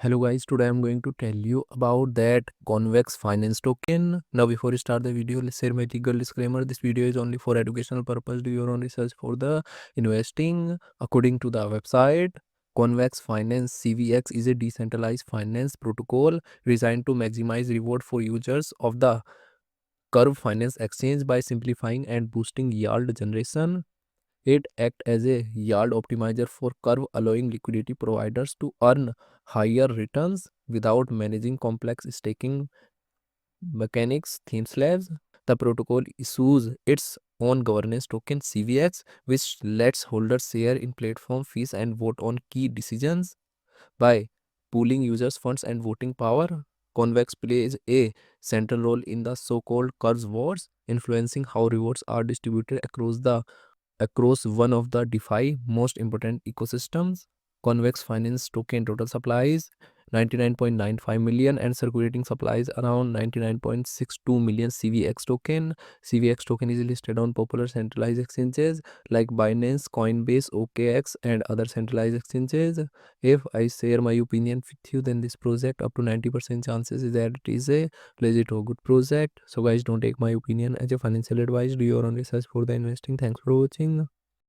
Hello guys, today I'm going to tell you about that Convex Finance token. Now before you start the video, let's share my legal disclaimer. This video is only for educational purpose. Do your own research for the investing. According to the website, Convex Finance CVX is a decentralized finance protocol designed to maximize reward for users of the Curve Finance exchange by simplifying and boosting yield generation. It acts as a yield optimizer for Curve, allowing liquidity providers to earn higher returns without managing complex staking mechanics. Theme slabs. The protocol issues its own governance token CVX, which lets holders share in platform fees and vote on key decisions. By pooling users' funds and voting power, Convex plays a central role in the so-called Curve wars, influencing how rewards are distributed across one of the DeFi most important ecosystems. Convex Finance token total supplies 99.95 million and circulating supplies around 99.62 million CVX token. CVX token is listed on popular centralized exchanges like Binance, Coinbase, OKX, and other centralized exchanges. If I share my opinion with you, then this project up to 90% chances is that it is a legit or good project. So guys, don't take my opinion as a financial advice. Do your own research for the investing. Thanks for watching.